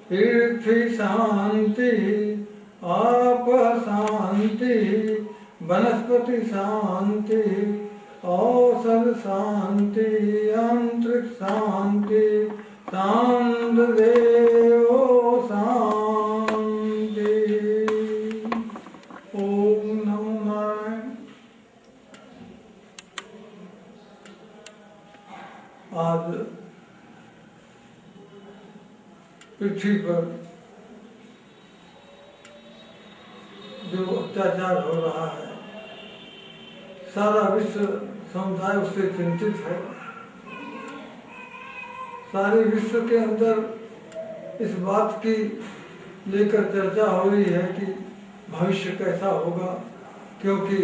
पृथ्वी शांति, आप शांति, वनस्पति शांति, औषध शांति, अंतरिक्ष शांति, शांत देव शांति। ओम नमो नारायण। आज पृथ्वी पर जो अत्याचार हो रहा है, सारा विश्व समुदाय उससे चिंतित है। सारे विश्व के अंदर इस बात की लेकर चर्चा हो रही है कि भविष्य कैसा होगा, क्योंकि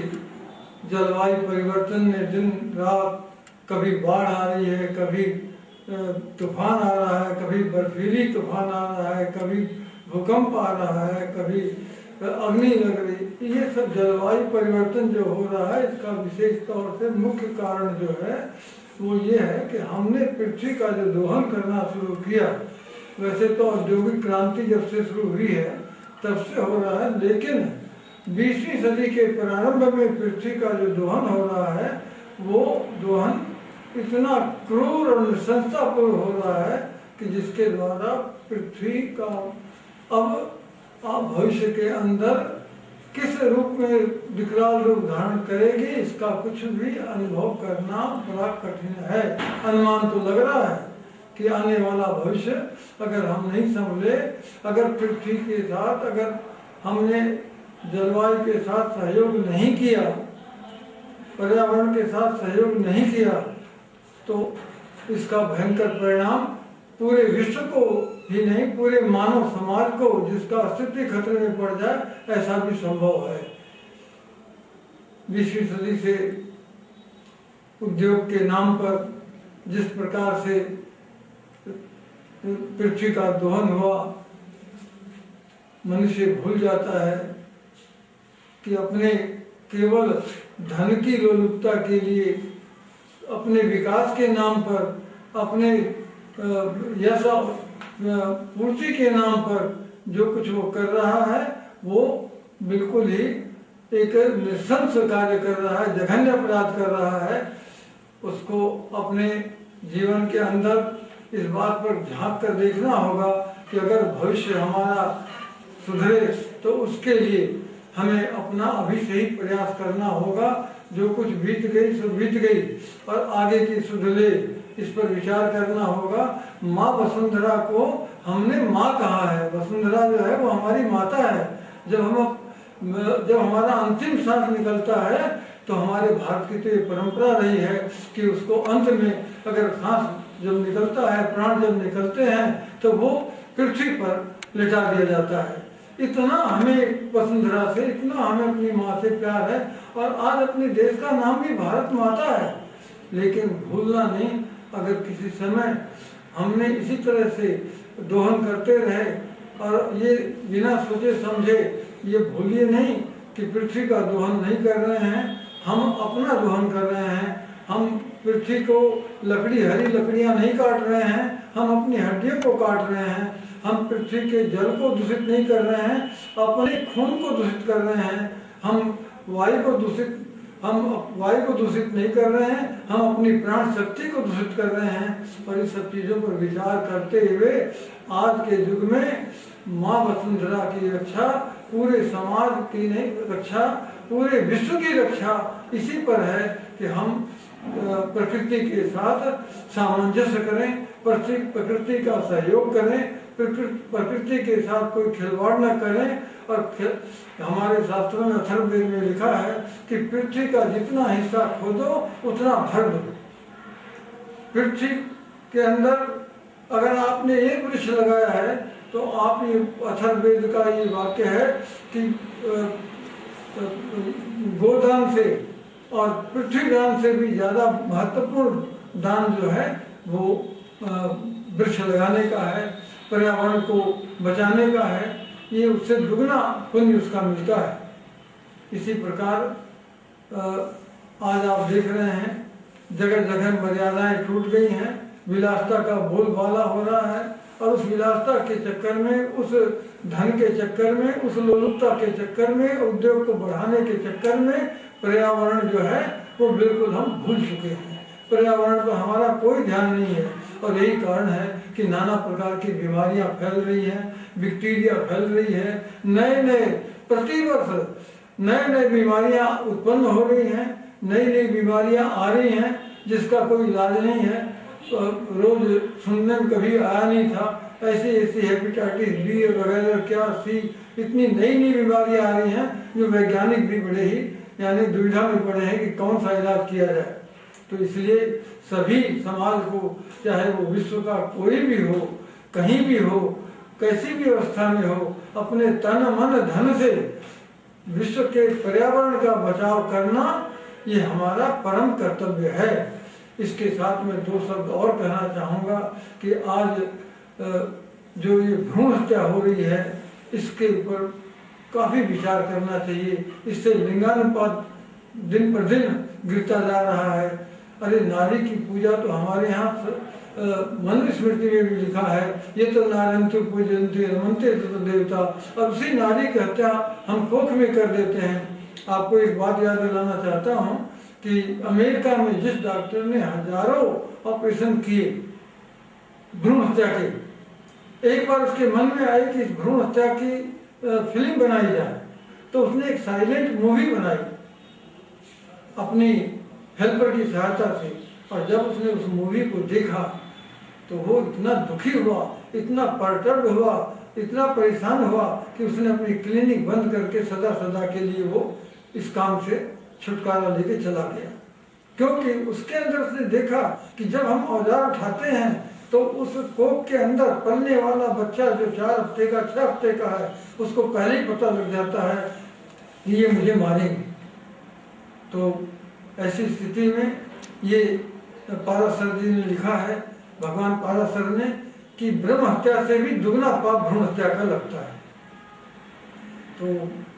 जलवायु परिवर्तन में दिन रात कभी बाढ़ आ रही है, कभी तूफान आ रहा है, कभी बर्फीली तूफान आ रहा है, कभी भूकंप आ रहा है, कभी अग्नि लग रही। ये सब जलवायु परिवर्तन जो हो रहा है, इसका विशेष तौर से मुख्य कारण जो है वो ये है कि हमने पृथ्वी का जो दोहन करना शुरू किया। वैसे तो औद्योगिक क्रांति जब से शुरू हुई है तब से हो रहा है, लेकिन 20वीं सदी के प्रारंभ में पृथ्वी का जो दोहन हो रहा है वो दोहन इतना क्रूर और नृशंसतापूर्ण हो रहा है कि जिसके द्वारा पृथ्वी का अब भविष्य के अंदर किस रूप में विकराल रूप धारण करेगी, इसका कुछ भी अनुभव करना बड़ा कठिन है। अनुमान तो लग रहा है कि आने वाला भविष्य अगर हम नहीं संभले, अगर पृथ्वी के साथ अगर हमने जलवायु के साथ सहयोग नहीं किया, पर्यावरण के साथ सहयोग नहीं किया, तो इसका भयंकर परिणाम पूरे विश्व को ही नहीं, पूरे मानव समाज को, जिसका अस्तित्व खतरे में पड़ जाए, ऐसा भी संभव है। 20वीं सदी से उद्योग के नाम पर जिस प्रकार से पृथ्वी का दोहन हुआ, मनुष्य भूल जाता है कि अपने केवल धन की लोलुपता के लिए, अपने विकास के नाम पर, अपने यश पूर्ति के नाम पर जो कुछ वो कर रहा है वो बिल्कुल ही एक नृशंस कार्य कर रहा है, जघन्य अपराध कर रहा है। उसको अपने जीवन के अंदर इस बात पर झांक कर देखना होगा कि अगर भविष्य हमारा सुधरे तो उसके लिए हमें अपना अभी से ही प्रयास करना होगा। जो कुछ बीत गई सो बीत गई, और आगे की सुधरे इस पर विचार करना होगा। माँ वसुंधरा को हमने माँ कहा है, वसुंधरा जो है वो हमारी माता है, जब हमारा अंतिम सांस निकलता है तो हमारे भारत की तो ये परंपरा रही है कि उसको अंत में अगर सांस जब निकलता है, प्राण जब निकलते हैं तो वो पृथ्वी पर लिटा दिया जाता है। इतना हमें वसुंधरा से, इतना हमें अपनी माँ से प्यार है और आज अपने देश का नाम भी भारत माता है। लेकिन भूलना नहीं, अगर किसी समय हमने इसी तरह से दोहन करते रहे और ये बिना सोचे समझे, ये भूलिए नहीं कि पृथ्वी का दोहन नहीं कर रहे हैं, हम अपना दोहन कर रहे हैं। हम पृथ्वी को हरी लकड़ियां नहीं काट रहे हैं, हम अपनी हड्डियों को काट रहे हैं। हम पृथ्वी के जल को दूषित नहीं कर रहे हैं, अपने खून को दूषित कर रहे हैं। हम वायु को दूषित नहीं कर रहे हैं, हम अपनी प्राण शक्ति को दूषित कर रहे हैं। और इस सब चीज़ों पर विचार करते हुए आज के युग में माँ वसुंधरा की रक्षा, पूरे समाज की नहीं रक्षा, पूरे विश्व की रक्षा इसी पर है कि हम प्रकृति के साथ सामंजस्य करें, प्रकृति का सहयोग करें, प्रकृति के साथ कोई खिलवाड़ न करें। और हमारे शास्त्रों में अथर्ववेद में लिखा है कि पृथ्वी का जितना हिस्सा खोदो उतना भर दो। पृथ्वी के अंदर अगर आपने एक वृक्ष लगाया है तो आप ये अथर्ववेद का ये वाक्य है कि गोदान से और पृथ्वी दान से भी ज्यादा महत्वपूर्ण दान जो है वो वृक्ष लगाने का है, पर्यावरण को बचाने का है। ये उससे दुगना पुण्य उसका मिलता है। इसी प्रकार आज आप देख रहे हैं जगह जगह मर्यादाएं टूट गई हैं, विलासता का बोलबाला हो रहा है और उस विलासता के चक्कर में, उस धन के चक्कर में, उस लोलुपता के चक्कर में, उद्योग को बढ़ाने के चक्कर में पर्यावरण जो है वो बिल्कुल हम भूल चुके हैं। पर्यावरण पर हमारा कोई ध्यान नहीं है और यही कारण है कि नाना प्रकार की बीमारियां फैल रही हैं, बैक्टीरिया फैल रही है, नए प्रतिवर्ष नए बीमारियां उत्पन्न हो रही हैं, नई बीमारियां आ रही हैं जिसका कोई इलाज नहीं है। रोज सुनने में कभी आया नहीं था, ऐसी हेपेटाइटिस बी वगैरह क्या सी, इतनी नई बीमारियां आ रही हैं जो वैज्ञानिक भी बड़े ही यानी दुविधा में पड़े हैं कि कौन सा इलाज किया जाए। तो इसलिए सभी समाज को, चाहे वो विश्व का कोई भी हो, कहीं भी हो, कैसी भी अवस्था में हो, अपने तन मन धन से विश्व के पर्यावरण का बचाव करना ये हमारा परम कर्तव्य है। इसके साथ में दो शब्द और कहना चाहूँगा कि आज जो ये भ्रूण हत्या हो रही है इसके ऊपर काफ़ी विचार करना चाहिए। इससे लिंगानुपात दिन पर दिन गिरता जा रहा है। अरे नारी की पूजा तो हमारे यहाँ मनुस्मृति में भी लिखा है, ये तो नारयन्तु पूजयन्ते रमन्ते ततो देवता। और उसी नारी की हत्या हम कोख में कर देते हैं। आपको एक बात याद दिलाना चाहता हूँ कि अमेरिका में जिस डॉक्टर ने हजारों ऑपरेशन किए भ्रूण हत्या के, एक बार उसके मन में आई कि भ्रूण हत्या की फिल्म बनाई जाए, तो उसने एक साइलेंट मूवी बनाई अपनी हेल्पर की सहायता से। और जब उसने उस मूवी को देखा तो वो इतना दुखी हुआ, इतना परटर्ब हुआ, इतना परेशान हुआ कि उसने अपनी क्लिनिक बंद करके सदा के लिए वो इस काम से छुटकारा लेके चला गया। क्योंकि उसके अंदर उसने देखा कि जब हम औजार उठाते हैं तो उस कोख के अंदर पलने वाला बच्चा जो 4 हफ्ते का 6 हफ्ते का है, उसको पहले ही पता लग जाता है कि ये मुझे मारेंगे। तो ऐसी स्थिति में ये पाराशर जी ने लिखा है, भगवान पाराशर ने, कि ब्रह्म हत्या से भी दुगना पाप भ्रूण हत्या का लगता है। तो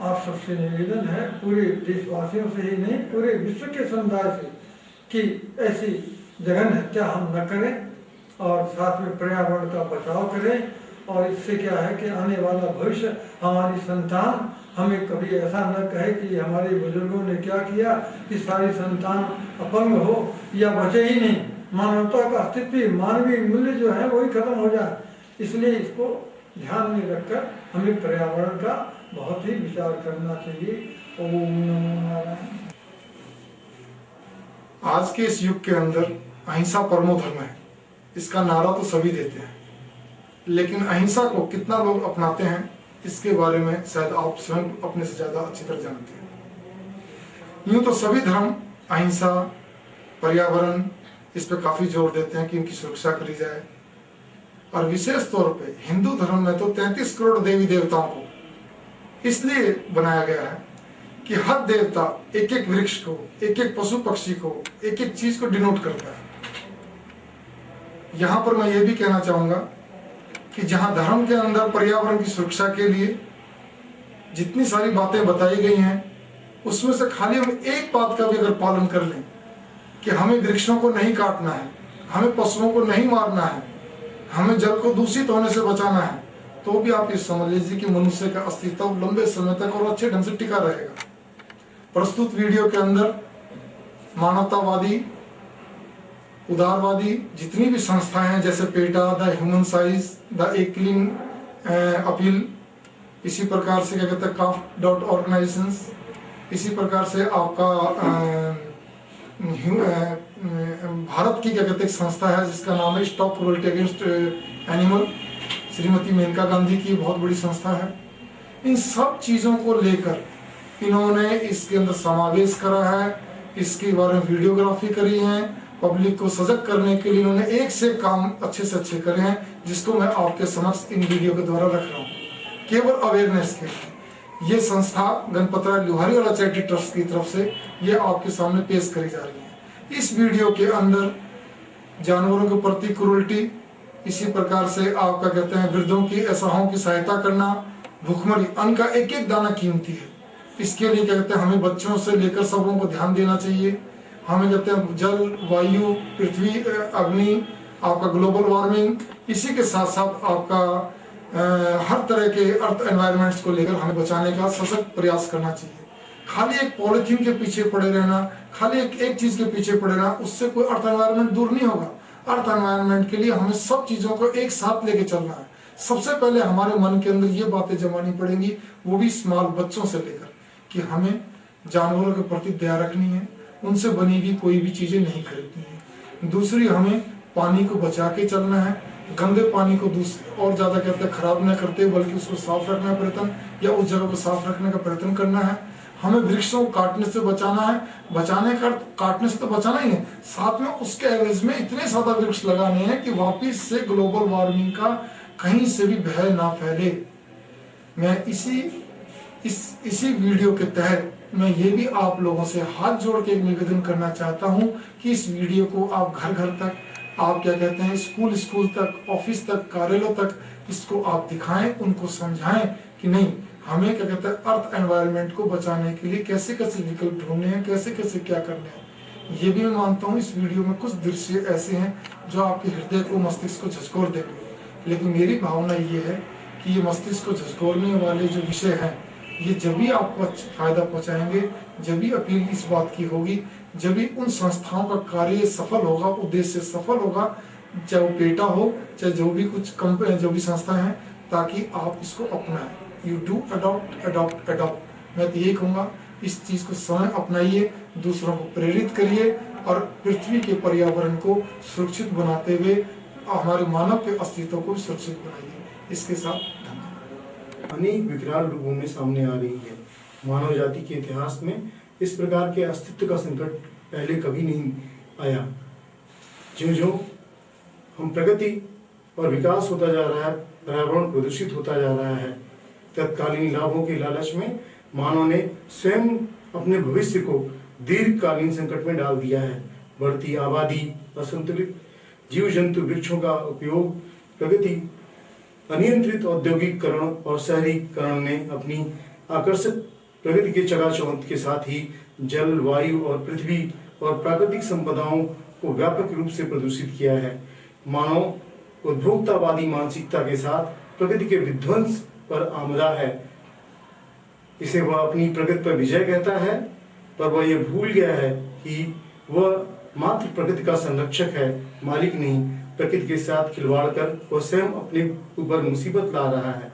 आप सबसे निवेदन है, पूरे देशवासियों से ही नहीं, पूरे विश्व के समुदाय से, कि ऐसी जघन्य हत्या हम न करें और साथ में पर्यावरण का बचाव करें। और इससे क्या है कि आने वाला भविष्य, हमारी संतान हमें कभी ऐसा न कहे कि हमारे बुजुर्गों ने क्या किया कि सारी संतान अपंग हो या बचे ही नहीं, मानवता का अस्तित्व, मानवीय मूल्य जो है वही खत्म हो जाए। इसलिए इसको ध्यान में रखकर हमें पर्यावरण का बहुत ही विचार करना चाहिए। ओम नमो नारायण। आज के इस युग के अंदर अहिंसा परमो धर्म है, इसका नारा तो सभी देते हैं, लेकिन अहिंसा को कितना लोग अपनाते हैं इसके बारे में शायद आप स्वयं अपने से ज्यादा अच्छी तरह जानते हैं। यूं तो सभी धर्म अहिंसा, पर्यावरण, इस पर काफी जोर देते हैं कि इनकी सुरक्षा करी जाए, और विशेष तौर पे हिंदू धर्म में तो 33 करोड़ देवी देवताओं को इसलिए बनाया गया है कि हर देवता एक एक वृक्ष को, एक एक पशु पक्षी को, एक एक चीज को डिनोट करता है। यहां पर मैं ये भी कहना चाहूंगा कि जहां धर्म के अंदर पर्यावरण की सुरक्षा के लिए जितनी सारी बातें बताई गई हैं, उसमें से खाली हम एक बात का भी अगर पालन कर लें कि हमें वृक्षों को नहीं काटना है, हमें पशुओं को नहीं मारना है, हमें जल को दूषित होने से बचाना है, तो भी आप ये समझ लीजिए कि मनुष्य का अस्तित्व लंबे समय तक और अच्छे ढंग से टिका रहेगा। प्रस्तुत वीडियो के अंदर मानवतावादी, उदारवादी जितनी भी संस्थाएं हैं, जैसे PETA, the human size, the एक क्लीन अपील, इसी प्रकार से क्या कहते हैं CAF.org, इसी प्रकार से आपका भारत की क्या कहते हैं संस्था है जिसका नाम है stop cruelty against animal, Shrimati Maneka Gandhi की बहुत बड़ी संस्था है। इन सब चीजों को लेकर इन्होंने इसके अंदर समावेश करा है, इसके बारे में वीडियोग्राफी करी है, पब्लिक को सजग करने के लिए इन्होंने एक से काम अच्छे से अच्छे करे हैं, जिसको मैं आपके समक्ष इन वीडियो के द्वारा रख रहा हूँ केवल अवेयरनेस के लिए। ये संस्था गणपतराय लुहारी वाला चैरिटी ट्रस्ट की तरफ से ये आपके सामने पेश करी जा रही है। इस वीडियो के अंदर जानवरों के प्रति क्रूरल्टी, इसी प्रकार से आपका कहते हैं वृद्धों की, असहायों की सहायता करना, भूखमरी, अन्न का एक एक दाना कीमती है, इसके लिए क्या कहते हैं हमें बच्चों से लेकर सबों को ध्यान देना चाहिए। हमें कहते हैं जल, वायु, पृथ्वी, अग्नि, आपका ग्लोबल वार्मिंग, इसी के साथ साथ आपका हर तरह के अर्थ एनवायरमेंट्स को लेकर हमें बचाने का सशक्त प्रयास करना चाहिए। खाली एक पॉलिथीन के पीछे पड़े रहना, खाली एक चीज के पीछे पड़े रहना, उससे कोई अर्थ एनवायरमेंट दूर नहीं होगा। अर्थ एनवायरमेंट के लिए हमें सब चीजों को एक साथ लेके चलना है। सबसे पहले हमारे मन के अंदर ये बातें जमानी पड़ेंगी, वो भी स्मॉल बच्चों से लेकर, कि हमें जानवरों के प्रति दया रखनी है, उनसे बनी हुई कोई भी चीजें नहीं खरीदनी है। दूसरी, हमें पानी को बचा के चलना है, गंदे पानी को और ज्यादा कहते हैं खराब न करते, बल्कि उसको साफ रखने का प्रयत्न या उस जगह को साफ रखने का प्रयत्न करना है। हमें वृक्षों को काटने से बचाना है, बचाने का काटने से तो बचाना ही है, साथ में उसके एवरेज में इतने ज्यादा वृक्ष लगाने हैं कि वापिस से ग्लोबल वार्मिंग का कहीं से भी भय ना फैले। मैं इसी वीडियो के तहत मैं ये भी आप लोगों से हाथ जोड़ के निवेदन करना चाहता हूं कि इस वीडियो को आप घर घर तक, आप क्या कहते हैं स्कूल तक, ऑफिस तक, कार्यालयों तक इसको आप दिखाएं, उनको समझाएं कि नहीं, हमें क्या कहते हैं अर्थ एनवायरनमेंट को बचाने के लिए कैसे कैसे विकल्प ढूंढने हैं, कैसे कैसे क्या करने हैं। ये भी मैं मानता हूँ इस वीडियो में कुछ दृश्य ऐसे हैं जो आपके हृदय को, मस्तिष्क को झकझोर देंगे, लेकिन मेरी भावना ये है कि ये मस्तिष्क को झकझोरने वाले जो विषय हैं, ये जब भी आपको फायदा पहुंचाएंगे, जब भी अपील इस बात की होगी, जब भी उन संस्थाओं का कार्य सफल होगा, उद्देश्य सफल होगा, चाहे वो पेटा हो, चाहे जो भी कुछ कंपनी, जो भी संस्था है, ताकि आप इसको अपनाएं। You do adopt. मैं तो ये कहूँगा, इस चीज को स्वयं अपनाइए, दूसरों को प्रेरित करिए और पृथ्वी के पर्यावरण को सुरक्षित बनाते हुए हमारे मानव के अस्तित्व को सुरक्षित बनाइए। इसके साथ अनेक विकराल रूपों में सामने आ रही है। मानव जाति के इतिहास में इस प्रकार के अस्तित्व का संकट पहले कभी नहीं आया। जो हम प्रगति और विकास होता जा रहा है, पर्यावरण प्रदूषित होता जा रहा है, तत्कालीन लाभों के लालच में मानव ने स्वयं अपने भविष्य को दीर्घकालीन संकट में डाल दिया है। बढ़ती आबादी, असंतुलित जीव जंतु, वृक्षों का उपयोग, प्रगति, अनियंत्रित औद्योगिकरण और शहरीकरण ने अपनी आकर्षक प्रगति के चकाचौंध के साथ ही जल, वायु और पृथ्वी और प्राकृतिक संपदाओं को व्यापक रूप से प्रदूषित किया है। मानव उपभोक्तावादी मानसिकता के साथ प्रकृति के विध्वंस पर आमदा है। इसे वह अपनी प्रगति पर विजय कहता है, पर वह यह भूल गया है कि वह मात्र प्रकृति का संरक्षक है, मालिक नहीं। प्रकृति के साथ खिलवाड़ कर वह स्वयं अपने ऊपर मुसीबत ला रहा है।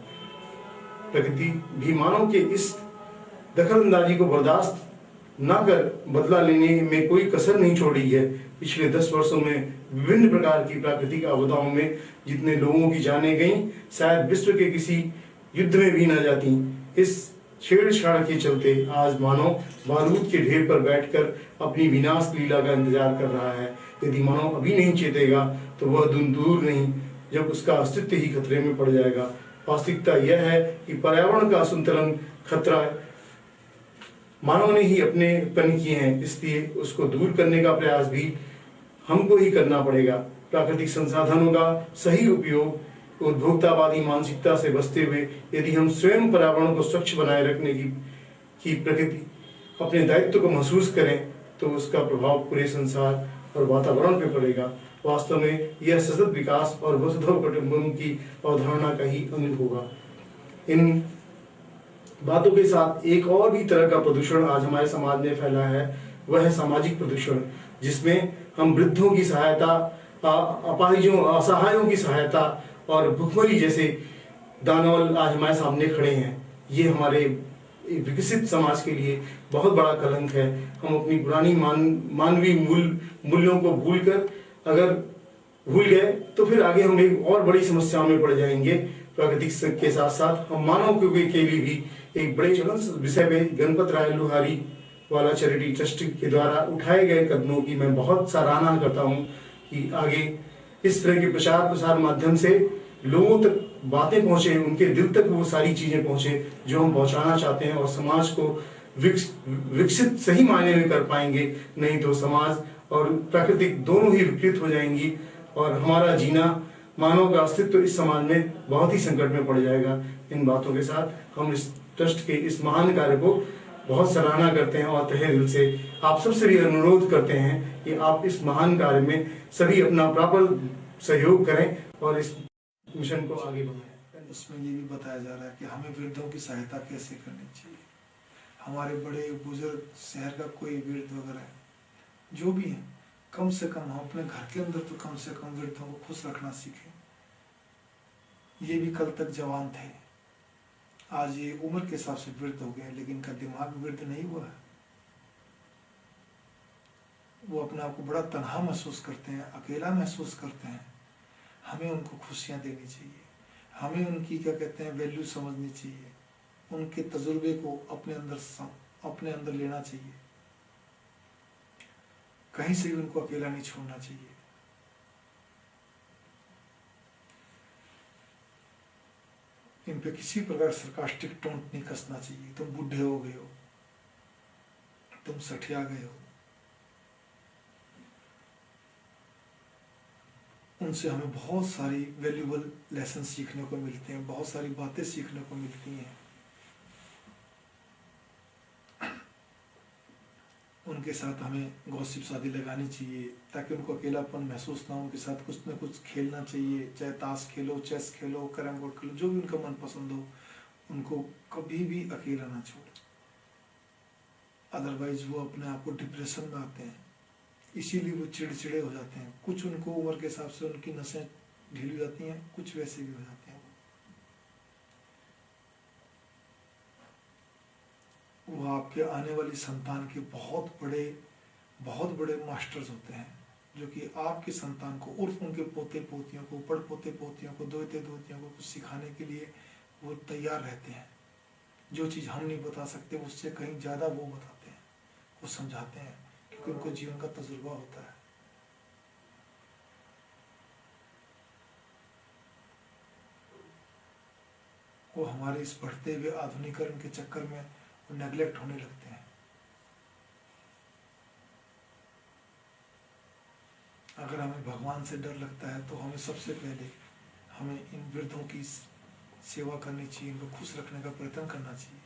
प्रकृति भी मानव के इस दखलंदाजी को बर्दाश्त न कर बदला लेने में कोई कसर नहीं छोड़ी है। पिछले 10 वर्षों में विभिन्न प्रकार की प्राकृतिक आपदाओं में जितने लोगों की जानें गईं, शायद विश्व के किसी युद्ध में भी न जाती। इस छेड़छाड़ के चलते आज मानव बारूद के ढेर पर बैठकर अपनी विनाश लीला का इंतजार कर रहा है। यदि मानव अभी नहीं चेतेगा तो वह दिन दूर नहीं जब उसका अस्तित्व ही खतरे में पड़ जाएगा। वास्तविकता यह है कि पर्यावरण का असंतुलन खतरा मानव ने ही अपने उत्पन्न किए हैं, इसलिए उसको दूर करने का प्रयास भी हमको ही करना पड़ेगा। प्राकृतिक संसाधनों का सही उपयोग, उपभोक्तावादी मानसिकता से बचते हुए यदि हम स्वयं पर्यावरण को स्वच्छ बनाए रखने की प्रकृति अपने दायित्व को महसूस करें तो उसका प्रभाव पूरे संसार और वातावरण पर पड़ेगा। वास्तव में यह सतत विकास और वसुधैव कुटुंबकम की अवधारणा का ही अंग होगा। इन बातों के साथ एक और भी तरह का प्रदूषण आज हमारे समाज में फैला है, वह है सामाजिक प्रदूषण, जिसमें हम वृद्धों की सहायता, अपाहिजों असहायों की सहायता और भुखमरी जैसे दानव आज हमारे सामने खड़े हैं। ये हमारे विकसित समाज के लिए बहुत बड़ा कलंक है। हम अपनी पुरानी मानवीय मूल्यों को अगर भूल गए तो फिर आगे हम एक और बड़ी समस्याओं में पड़ जाएंगे। प्राकृतिक के साथ साथ हम मानव के लिए भी एक बड़े विषय में गणपत राय लोहारी वाला चैरिटी ट्रस्ट के द्वारा उठाए गए कदमों की मैं बहुत सराहना करता हूँ कि आगे इस तरह के प्रचार प्रसार माध्यम से लोगों तक बातें पहुंचे, उनके दिल तक वो सारी चीजें पहुंचे जो हम पहुंचाना चाहते हैं, और समाज को विकसित सही मायने में कर पाएंगे। नहीं तो समाज और प्राकृतिक दोनों ही विकृत हो जाएंगी और हमारा जीना, मानव का अस्तित्व इस समाज में बहुत ही संकट में पड़ जाएगा। इन बातों के साथ हम इस ट्रस्ट के इस महान कार्य को बहुत सराहना करते हैं और तहे दिल से आप सबसे भी अनुरोध करते हैं कि आप इस महान कार्य में सभी अपना प्रॉपर सहयोग करें और इस मिशन को आगे बढ़ाएं। इसमें ये भी बताया जा रहा है कि हमें वृद्धों की सहायता कैसे करनी चाहिए। हमारे बड़े बुजुर्ग, शहर का कोई वृद्ध वगैरह जो भी है, कम से कम हम अपने घर के अंदर तो कम से कम वृद्धों को खुश रखना सीखें। ये भी कल तक जवान थे, आज ये उम्र के हिसाब से वृद्ध हो गए, लेकिन इनका दिमाग वृद्ध नहीं हुआ है। वो अपने आप को बड़ा तन्हा महसूस करते हैं, अकेला महसूस करते हैं। हमें उनको खुशियां देनी चाहिए, हमें उनकी क्या कहते हैं वैल्यू समझनी चाहिए, उनके तजुर्बे को अपने अंदर लेना चाहिए। कहीं से भी उनको अकेला नहीं छोड़ना चाहिए। इन पे किसी प्रकार सरकास्टिक टोंट नहीं कसना चाहिए। तुम बूढ़े हो गए हो, तुम सठिया गए हो। उनसे हमें बहुत सारी वैल्यूबल लेसन सीखने को मिलते हैं, बहुत सारी बातें सीखने को मिलती हैं। उनके साथ हमें गॉसिप शादी लगानी चाहिए ताकि उनको अकेलापन महसूस ना हो। उनके साथ कुछ न कुछ खेलना चाहिए, चाहे ताश खेलो, चेस खेलो, कैरम बोर्ड खेलो, जो भी उनका मन पसंद हो। उनको कभी भी अकेला ना छोड़े, अदरवाइज वो अपने आप को डिप्रेशन में आते हैं। इसीलिए वो चिड़चिड़े हो जाते हैं। कुछ उनको उम्र के हिसाब से उनकी नसें ढीली हो जाती हैं, कुछ वैसे भी हो जाते हैं। वो आपके आने वाली संतान के बहुत बड़े मास्टर्स होते हैं, जो कि आपकी संतान को उर्फ उनके पोते पोतियों को, पड़ पोते पोतियों को, दोते दोतियों को कुछ सिखाने के लिए वो तैयार रहते हैं। जो चीज़ हम नहीं बता सकते उससे कहीं ज़्यादा वो बताते हैं, वो समझाते हैं, क्योंकि उनको जीवन का तजुर्बा होता है। वो हमारे इस बढ़ते हुए आधुनिकीकरण के चक्कर में वो नेग्लेक्ट होने लगते हैं। अगर हमें भगवान से डर लगता है तो हमें सबसे पहले हमें इन वृद्धों की सेवा करनी चाहिए, इनको खुश रखने का प्रयत्न करना चाहिए।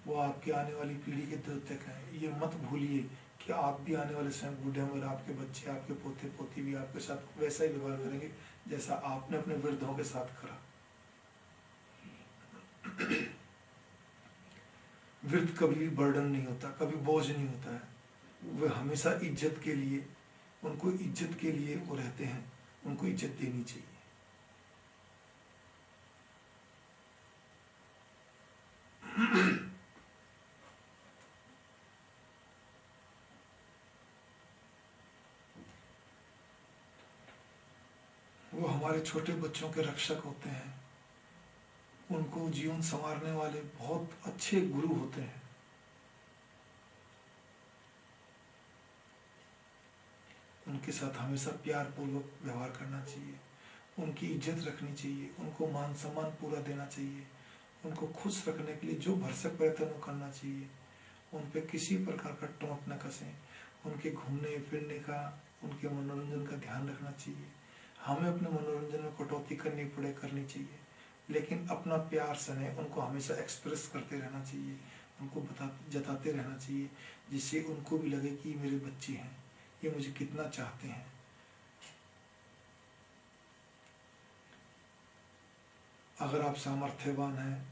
वो आपके आने वाली पीढ़ी के द्योतक हैं। ये मत भूलिए कि आप भी आने वाले समय बूढ़े होंगे, आपके बच्चे, आपके पोते पोती भी आपके साथ वैसा ही व्यवहार करेंगे जैसा आपने अपने वृद्धों के साथ करा। वृद्ध कभी भी बर्डन नहीं होता, कभी बोझ नहीं होता है। वे हमेशा इज्जत के लिए, उनको इज्जत के लिए वो रहते हैं। उनको इज्जत देनी चाहिए। वो हमारे छोटे बच्चों के रक्षक होते हैं। उनको जीवन संवारने वाले बहुत अच्छे गुरु होते हैं। उनके साथ हमेशा प्यार पूर्वक व्यवहार करना चाहिए, उनकी इज्जत रखनी चाहिए, उनको मान सम्मान पूरा देना चाहिए, उनको खुश रखने के लिए जो भरसक प्रयत्न करना चाहिए, उन पे किसी प्रकार का टोंट न कसें, उनके घूमने फिरने का, उनके मनोरंजन का ध्यान रखना चाहिए। हमें अपने मनोरंजन में कटौती करनी चाहिए, लेकिन अपना प्यार स्नेह उनको हमेशा एक्सप्रेस करते रहना चाहिए, उनको जताते रहना चाहिए, जिससे उनको भी लगे कि मेरे बच्चे हैं, ये मुझे कितना चाहते हैं। अगर आप सामर्थ्यवान हैं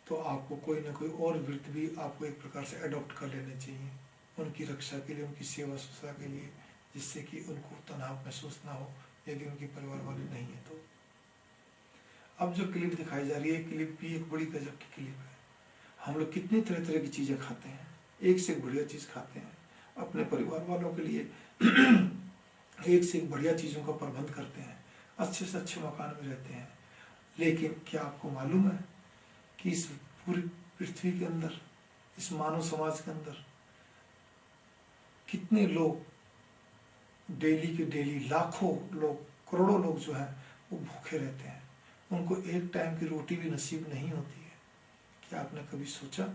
तो आपको कोई ना कोई और वृत्ति भी आपको एक प्रकार से अडॉप्ट कर लेने चाहिए, उनकी रक्षा के लिए, उनकी सेवा शुश्रूषा के लिए, जिससे कि उनको तनाव महसूस ना हो यदि उनके परिवार वाले नहीं है तो। अब जो क्लिप दिखाई जा रही है, क्लिप भी एक बड़ी गजब की क्लिप है। हम लोग कितनी तरह तरह की चीजें खाते हैं, एक से एक बढ़िया चीज खाते हैं, अपने परिवार वालों के लिए एक से एक बढ़िया चीजों का प्रबंध करते हैं, अच्छे से अच्छे मकान में रहते हैं। लेकिन क्या आपको मालूम है कि इस पूरी पृथ्वी के अंदर, इस मानव समाज के अंदर कितने लोग डेली के डेली, लाखों लोग, करोड़ों लोग जो है वो भूखे रहते हैं, उनको एक टाइम की रोटी भी नसीब नहीं होती है। क्या आपने कभी सोचा?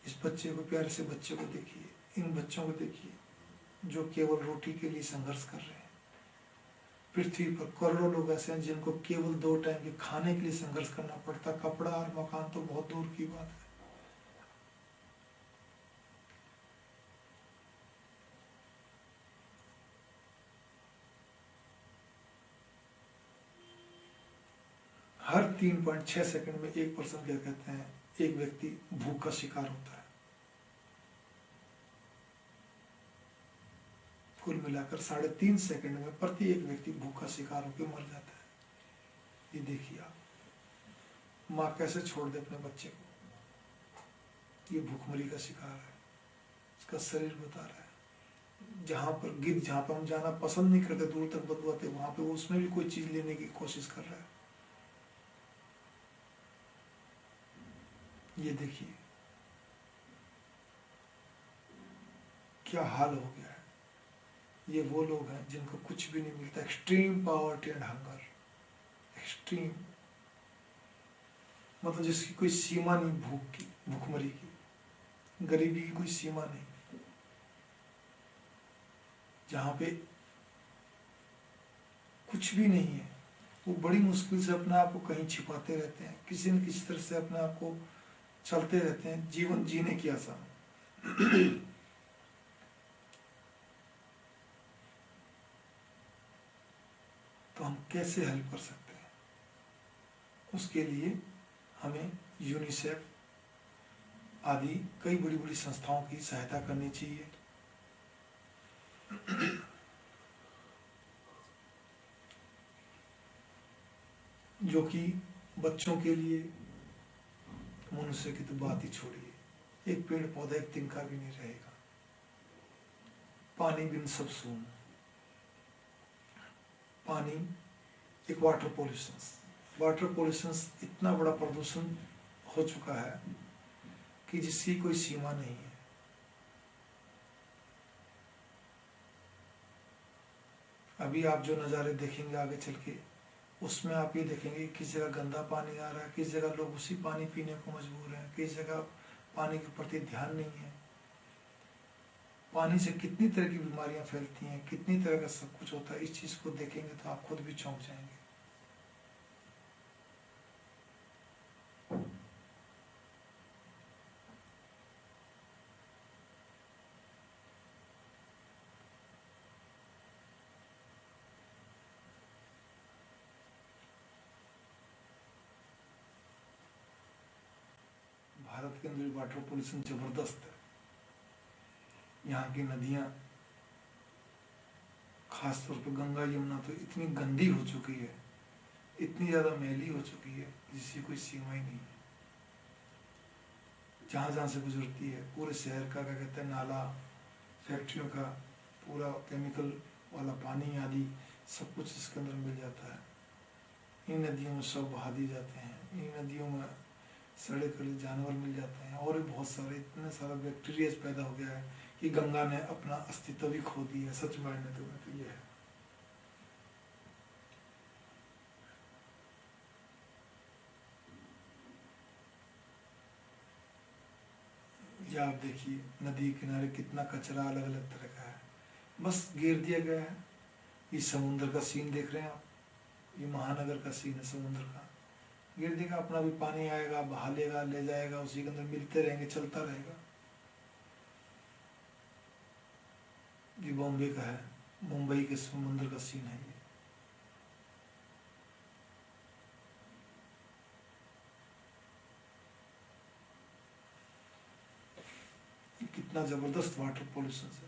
इस बच्चे को, प्यारे से बच्चे को देखिए, इन बच्चों को देखिए जो केवल रोटी के लिए संघर्ष कर रहे हैं। पृथ्वी पर करोड़ों लोग ऐसे हैं जिनको केवल 2 टाइम के खाने के लिए संघर्ष करना पड़ता, कपड़ा और मकान तो बहुत दूर की बात है। हर 3.6 सेकंड में एक पर्सन, क्या कहते हैं, एक व्यक्ति भूख का शिकार होता है। कुल मिलाकर 3.5 सेकंड में प्रति एक व्यक्ति भूख का शिकार होकर मर जाता है। ये देखिए आप, माँ कैसे छोड़ दे अपने बच्चे को, ये भूखमरी का शिकार है। इसका शरीर बता रहा है, जहां पर गिद्ध, जहां पर हम जाना पसंद नहीं करते, दूर तक बदबू आते, वहां पे वो उसमें भी कोई चीज लेने की कोशिश कर रहा है। ये देखिए क्या हाल हो गया है। ये वो लोग हैं जिनको कुछ भी नहीं मिलता, extreme poverty and hunger, extreme, मतलब जिसकी कोई सीमा नहीं, भूख की, भूखमरी की, गरीबी की कोई सीमा नहीं, जहां पे कुछ भी नहीं है। वो बड़ी मुश्किल से अपने आप को कहीं छिपाते रहते हैं, किसी न किसी तरह से अपने आप को चलते रहते हैं, जीवन जीने की आशा में। तो हम कैसे हेल्प कर सकते हैं? उसके लिए हमें यूनिसेफ आदि कई बड़ी बड़ी संस्थाओं की सहायता करनी चाहिए। जो कि बच्चों के लिए, मनुष्य की तो बात ही छोड़िए, एक पेड़ पौधा, एक तिनका भी नहीं रहेगा। पानी बिन सब सून, पानी एक वाटर पोल्यूशन इतना बड़ा प्रदूषण हो चुका है कि जिसकी कोई सीमा नहीं है। अभी आप जो नज़ारे देखेंगे आगे चल के, उसमें आप ये देखेंगे किस जगह गंदा पानी आ रहा है, किस जगह लोग उसी पानी पीने को मजबूर हैं, किस जगह पानी के प्रति ध्यान नहीं है। पानी से कितनी तरह की बीमारियां फैलती हैं, कितनी तरह का सब कुछ होता है। इस चीज को देखेंगे तो आप खुद भी चौंक जाएंगे। भारत के अंदर वाटर पोल्यूशन जबरदस्त है। यहाँ की नदियां, खासतौर पर गंगा यमुना तो इतनी गंदी हो चुकी है, इतनी ज्यादा मैली हो चुकी है, जिसकी कोई सीमा ही नहीं है। जहां जहां से गुजरती है पूरे शहर का, क्या कहते हैं, नाला, फैक्ट्रियों का पूरा केमिकल वाला पानी आदि सब कुछ इसके अंदर मिल जाता है। इन नदियों में सब बहा दिए जाते हैं। इन नदियों में सड़े गले जानवर मिल जाते हैं और भी बहुत सारे, इतने सारा बैक्टीरिया पैदा हो गया है कि गंगा ने अपना अस्तित्व भी खो दिया है। सच मायने तो ये है। या आप देखिए नदी किनारे कितना कचरा अलग अलग तरह का है, बस गिर दिया गया है। ये समुद्र का सीन देख रहे हैं आप, ये महानगर का सीन है समुद्र का। गिर देगा, अपना भी पानी आएगा, बहा लेगा, ले जाएगा, उसी के अंदर मिलते रहेंगे, चलता रहेगा। ये बॉम्बे का है, मुंबई के समुद्र का सीन है ये। कितना जबरदस्त वाटर पॉल्यूशन है।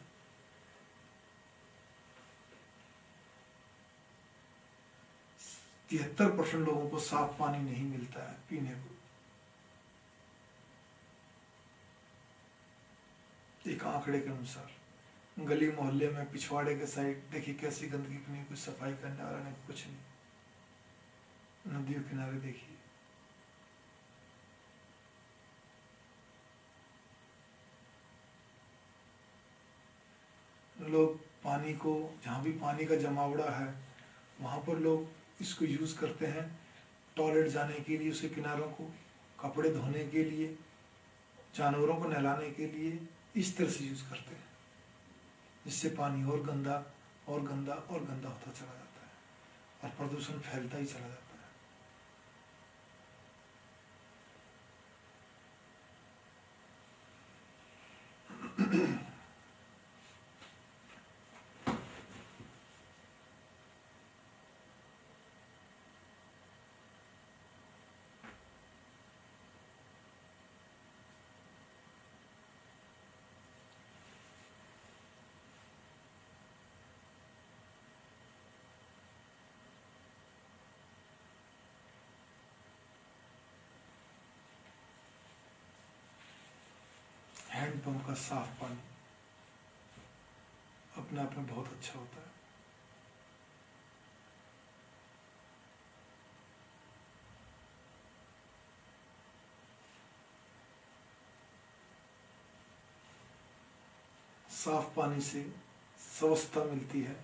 %73 लोगों को साफ पानी नहीं मिलता है पीने को। एक आंकड़े के अनुसार गली मोहल्ले में, पिछवाड़े के साइड देखिए कैसी गंदगी, नहीं कोई सफाई करने वाला, नहीं कुछ नहीं। नदियों किनारे देखिए, लोग पानी को, जहाँ भी पानी का जमावड़ा है वहाँ पर लोग इसको यूज करते हैं टॉयलेट जाने के लिए, उसके किनारों को, कपड़े धोने के लिए, जानवरों को नहलाने के लिए, इस तरह से यूज करते हैं, जिससे पानी और गंदा और गंदा और गंदा होता चला जाता है और प्रदूषण फैलता ही चला जाता है। हैंडपंप का साफ पानी अपने आप में बहुत अच्छा होता है। साफ पानी से स्वच्छता मिलती है।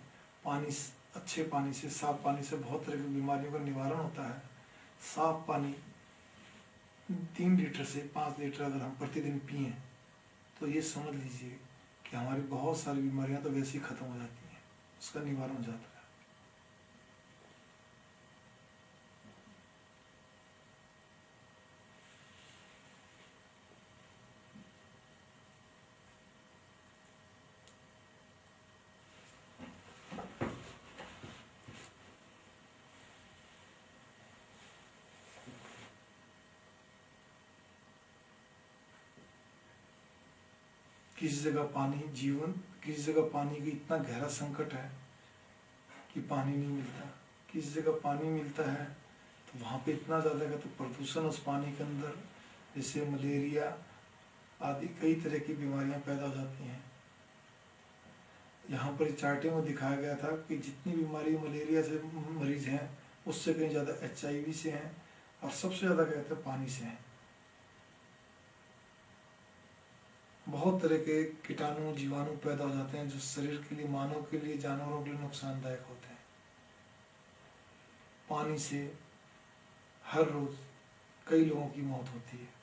अच्छे पानी से, साफ पानी से बहुत तरह की बीमारियों का निवारण होता है। साफ पानी 3 लीटर से 5 लीटर अगर हम प्रतिदिन पिए तो ये समझ लीजिए कि हमारी बहुत सारी बीमारियां तो वैसे ही खत्म हो जाती हैं, उसका निवारण हो जाता है। किसी जगह पानी जीवन, किसी जगह पानी की इतना गहरा संकट है कि पानी नहीं मिलता। किसी जगह पानी मिलता है तो वहाँ पे इतना ज़्यादा का तो प्रदूषण उस पानी के अंदर, जैसे मलेरिया आदि कई तरह की बीमारियां पैदा हो जाती हैं। यहाँ पर चार्टिंग में दिखाया गया था कि जितनी बीमारी मलेरिया से मरीज हैं उससे कहीं ज़्यादा HIV से हैं और सबसे ज़्यादा कहते हैं पानी से हैं। बहुत तरह के कीटाणु जीवाणु पैदा हो जाते हैं जो शरीर के लिए, मानव के लिए, जानवरों के लिए नुकसानदायक होते हैं। पानी से हर रोज कई लोगों की मौत होती है।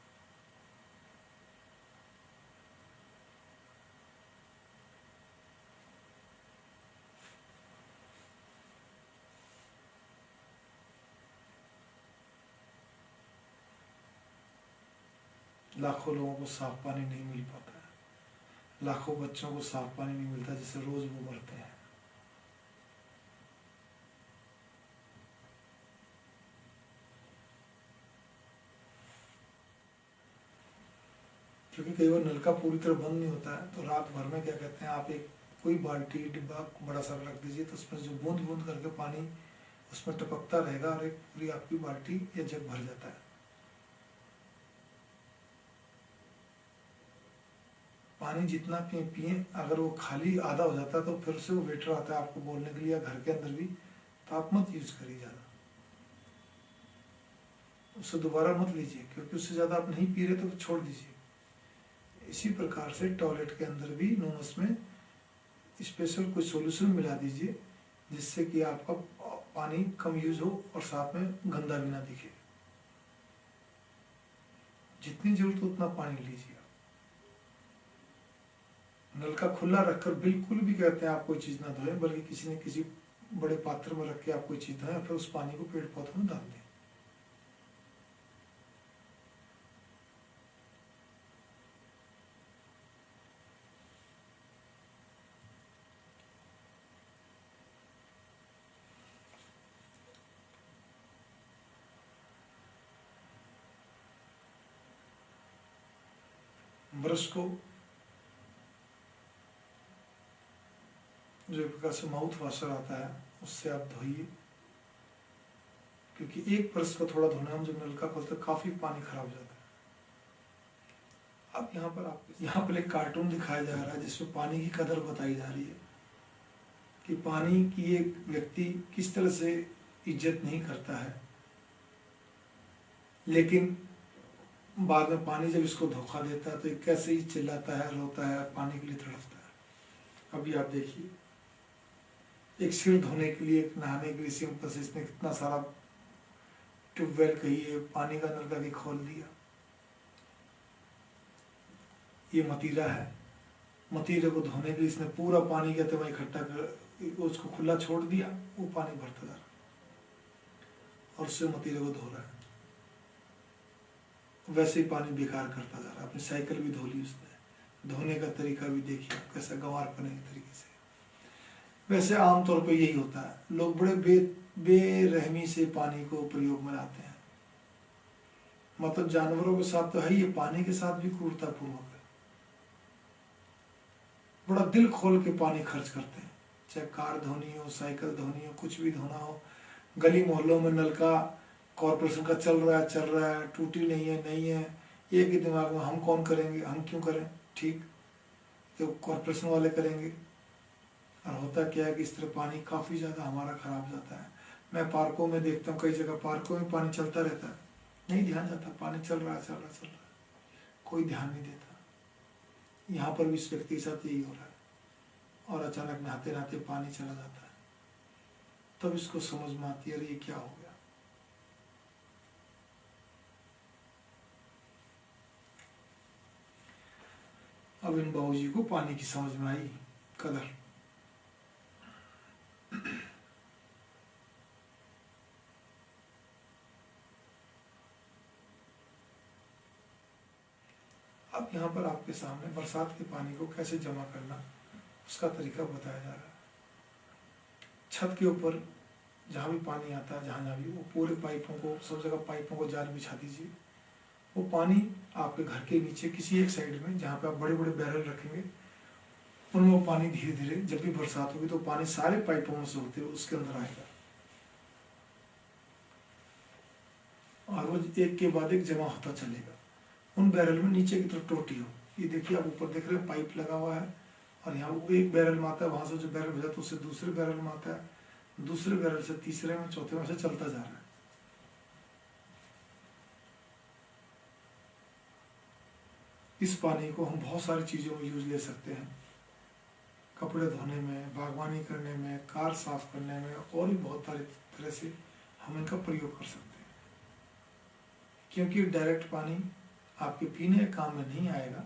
लाखों लोगों को साफ पानी नहीं मिल पाता है, लाखों बच्चों को साफ पानी नहीं मिलता जिससे रोज वो मरते हैं। क्योंकि कई बार नलका पूरी तरह बंद नहीं होता है तो रात भर में क्या कहते हैं, आप एक कोई बाल्टी डिब्बा बड़ा सा रख दीजिए तो उसमें जो बूंद बूंद करके पानी उसमें टपकता रहेगा और एक पूरी आपकी बाल्टी या जग भर जाता है। पानी जितना पिए, अगर वो खाली आधा हो जाता है तो फिर से वो वेटर आता है आपको बोलने के लिए घर के अंदर भी, तो आप मत यूज करिए ज़्यादा। उससे दोबारा मत लीजिए, क्योंकि उससे ज़्यादा आप नहीं पी रहे तो छोड़ दीजिए। इसी प्रकार से टॉयलेट के अंदर भी नोनस में स्पेशल कोई सॉल्यूशन मिला दीजिए, जिससे कि आपका पानी कम यूज हो और साथ में गंदा भी ना दिखे। जितनी जरूरत हो उतना पानी लीजिए। नल का खुला रखकर बिल्कुल भी कहते हैं आप कोई चीज ना धोएं, बल्कि किसी न किसी बड़े पात्र में रख के आप कोई चीज धोएं, फिर उस पानी को पेड़ पौधों में डाल दें। ब्रश को जो एक प्रकार से माउथ वॉशर आता है उससे आप धोइए, क्योंकि एक ब्रश का थोड़ा धोना हम जब नल का खोलते काफी पानी खराब हो जाता है। अब यहाँ पर एक कार्टून दिखाया जा रहा है जिसमें पानी की कदर बताई जा रही है कि पानी की एक व्यक्ति किस तरह से इज्जत नहीं करता है, लेकिन बाद में पानी जब इसको धोखा देता है तो ये कैसे ही चिल्लाता है, रोता है, पानी के लिए तड़पता है। अभी आप देखिए, एक सिर धोने के लिए, एक नहाने के लिए सिंपल से इसने कितना सारा ट्यूबवेल कहिए, पानी का नल का खोल दिया। ये मतीरा है, मतीरे को धोने के लिए इसने पूरा पानी कहते हुए इकट्ठा कर उसको खुला छोड़ दिया, वो पानी भरता जा रहा और उससे मतीरे को धो रहा है। वैसे ही पानी बेकार करता जा रहा है। अपनी साइकिल भी धो ली उसने। धोने का तरीका भी देखिए कैसा गंवारपने के तरीके से। वैसे आमतौर पे यही होता है, लोग बड़े बेरहमी से पानी को प्रयोग में लाते हैं। मतलब जानवरों के साथ तो है, ये पानी के साथ भी क्रूरतापूर्वक है। बड़ा दिल खोल के पानी खर्च करते हैं, चाहे कार धोनी हो, साइकिल धोनी हो, कुछ भी धोना हो। गली मोहल्लों में नल का कॉर्पोरेशन का चल रहा है, टूटी नहीं है, एक ही दिमाग में हम कौन करेंगे, हम क्यों करें, ठीक तो कॉर्पोरेशन वाले करेंगे। और होता क्या है कि इस तरह पानी काफ़ी ज़्यादा हमारा खराब जाता है। मैं पार्कों में देखता हूँ, कई जगह पार्कों में पानी चलता रहता है, नहीं ध्यान जाता, पानी चल रहा है, कोई ध्यान नहीं देता। यहाँ पर भी इस व्यक्ति के साथ यही हो रहा है, और अचानक नहाते नहाते पानी चला जाता है। तब इसको समझ में आती है, अरे ये क्या हो गया। अब इन बाबूजी को पानी की समझ में आई कदर। अब यहाँ पर आपके सामने बरसात के पानी को कैसे जमा करना उसका तरीका बताया जा रहा है। छत के ऊपर जहाँ भी पानी आता है, जहाँ भी, वो पूरे पाइपों को, सब जगह पाइपों को जाल बिछा दीजिए। वो पानी आपके घर के नीचे किसी एक साइड में, जहाँ पे आप बड़े बड़े बैरल रखेंगे, उनमें वो पानी धीरे धीरे, जब भी बरसात होगी तो पानी सारे पाइपों में से होते हुए उसके अंदर आएगा, और वो एक के बाद एक जमा होता चलेगा। उन बैरल में नीचे की तरफ टोटी हो, ये देखिए आप ऊपर देख रहे हैं पाइप लगा हुआ है, और यहाँ वो एक बैरल में आता है, वहां से जो बैरल भेजा तो उससे दूसरे बैरल में आता है, दूसरे बैरल से तीसरे में, चौथे में से चलता जा रहा है। इस पानी को हम बहुत सारी चीजों में यूज ले सकते हैं, कपड़े धोने में, बागवानी करने में, कार साफ करने में, और भी बहुत सारे तरह से हम इनका प्रयोग कर सकते हैं। क्योंकि डायरेक्ट पानी आपके पीने के काम में नहीं आएगा,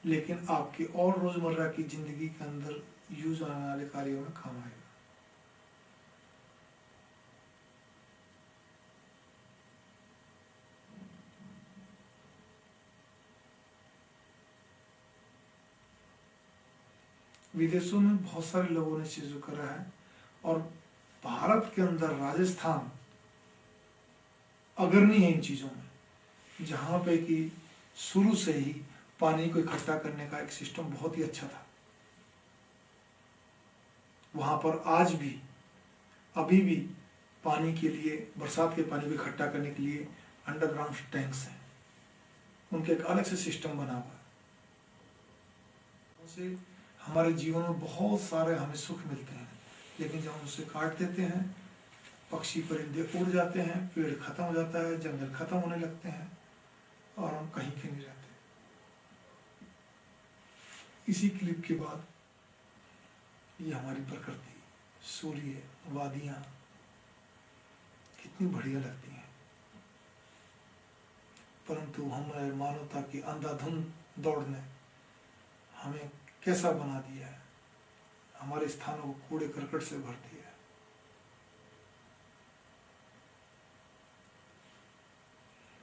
लेकिन आपके और रोजमर्रा की जिंदगी के अंदर यूज आने वाले कार्यों में काम आएगा। विदेशों में बहुत सारे लोगों ने चीजों करा है, और भारत के अंदर राजस्थान अग्रणी है इन चीजों में, जहां पे कि शुरू से ही पानी को इकट्ठा करने का एक सिस्टम बहुत ही अच्छा था। वहां पर आज भी, अभी भी पानी के लिए, बरसात के पानी को इकट्ठा करने के लिए अंडरग्राउंड टैंक्स हैं, उनके एक अलग से सिस्टम बना हुआ है। हमारे जीवन में बहुत सारे हमें सुख मिलते हैं, लेकिन जब हम उसे काट देते हैं पक्षी परिंदे उड़ जाते हैं, पेड़ खत्म हो जाता है, जंगल खत्म होने लगते हैं और हम कहीं के नहीं रहते। इसी क्लिप के बाद ये हमारी प्रकृति, सूर्य, वादियां कितनी बढ़िया लगती हैं, परंतु हमारे मानवता की अंधाधुंध दौड़ ने हमें कैसा बना दिया है, हमारे स्थानों को कूड़े करकट से भर दिया है।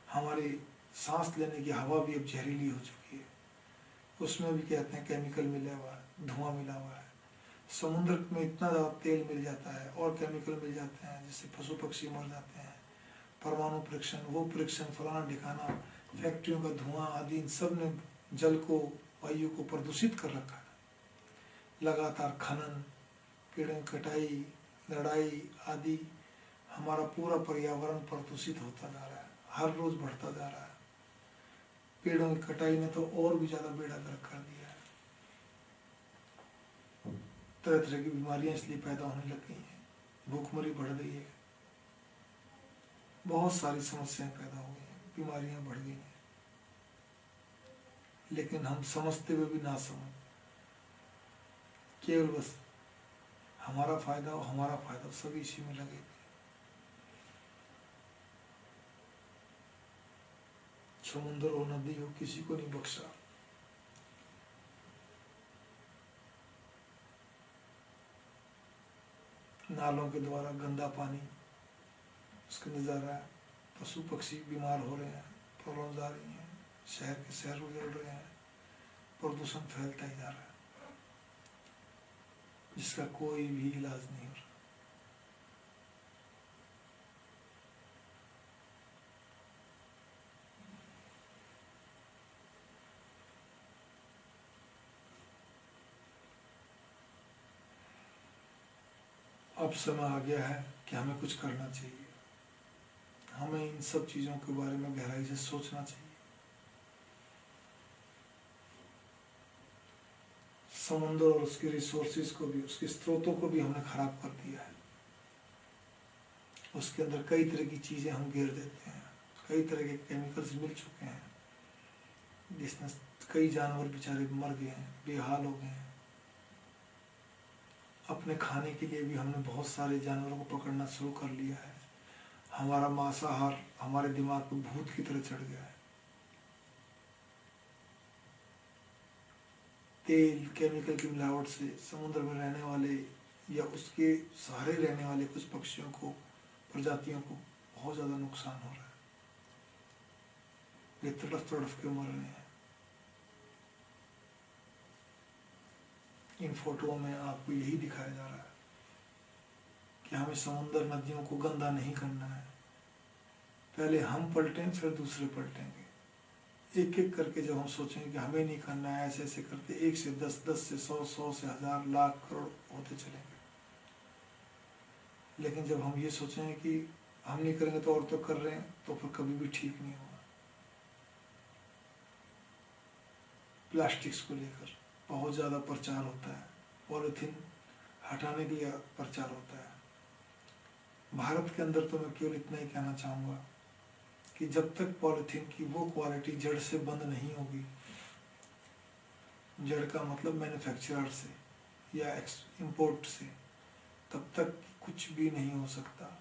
हमारी सांस लेने की हवा भी अब जहरीली हो चुकी है, उसमें भी कहते हैं केमिकल मिला हुआ है, धुआं मिला हुआ है। समुद्र में इतना ज़्यादा तेल मिल जाता है और केमिकल मिल जाते हैं जिससे पशु पक्षी मर जाते हैं। परमाणु परीक्षण, वो परीक्षण, फलाना ठिकाना, फैक्ट्रियों का धुआं आदि, इन सब ने जल को, वायु को प्रदूषित कर रखा है। लगातार खनन, पेड़ों की कटाई, लड़ाई आदि, हमारा पूरा पर्यावरण प्रदूषित होता जा रहा है, हर रोज बढ़ता जा रहा है। पेड़ों की कटाई ने तो और भी ज्यादा बेड़ा गर्क कर दिया है। तरह तरह की बीमारियां इसलिए पैदा होने लग गई हैं, भूखमरी बढ़ गई है, बहुत सारी समस्याएं पैदा हो गई हैं, बीमारियां बढ़ गई हैं। लेकिन हम समझते हुए भी ना समझ, केवल बस हमारा फायदा और हमारा फायदा, सभी इसी में लगे। समुद्र हो, नदी हो, किसी को नहीं बख्शा। नालों के द्वारा गंदा पानी उसके अंदर जा रहा है, पशु पक्षी बीमार हो रहे हैं, प्रॉब्लम आ रही हैं, शहर के शहर उजड़ रहे हैं, प्रदूषण फैलता ही जा रहा है जिसका कोई भी इलाज नहीं हो रहा। अब समय आ गया है कि हमें कुछ करना चाहिए, हमें इन सब चीजों के बारे में गहराई से सोचना चाहिए। समुद्र और उसके रिसोर्सेज को भी, उसके स्रोतों को भी हमने खराब कर दिया है। उसके अंदर कई तरह की चीजें हम गिर देते हैं, कई तरह के केमिकल्स मिल चुके हैं जिसमें कई जानवर बेचारे मर गए हैं, बेहाल हो गए हैं। अपने खाने के लिए भी हमने बहुत सारे जानवरों को पकड़ना शुरू कर लिया है। हमारा मांसाहार हमारे दिमाग को भूत की तरह चढ़ गया है। तेल, केमिकल की मिलावट से समुद्र में रहने वाले या उसके सहारे रहने वाले कुछ पक्षियों को, प्रजातियों को बहुत ज्यादा नुकसान हो रहा है। वे तड़फ तड़फ के मर रहे हैं। इन फोटोओं में आपको यही दिखाया जा रहा है कि हमें समुद्र, नदियों को गंदा नहीं करना है। पहले हम पलटें, फिर दूसरे पलटेंगे। एक एक करके जब हम सोचेंगे कि हमें नहीं करना है, ऐसे ऐसे करते 1 से 10, 10 से 100, 100 से 1000, लाख, करोड़ होते चलेंगे। लेकिन जब हम ये सोचेंगे कि हम नहीं करेंगे तो और तो कर रहे हैं, तो फिर कभी भी ठीक नहीं होगा। प्लास्टिक्स को लेकर बहुत ज़्यादा प्रचार होता है, पॉलिथीन हटाने के लिए प्रचार होता है। भारत के अंदर तो मैं केवल इतना ही कहना चाहूँगा कि जब तक पॉलिथीन की वो क्वालिटी जड़ से बंद नहीं होगी, जड़ का मतलब मैन्युफैक्चरर से या इंपोर्ट से, तब तक कुछ भी नहीं हो सकता।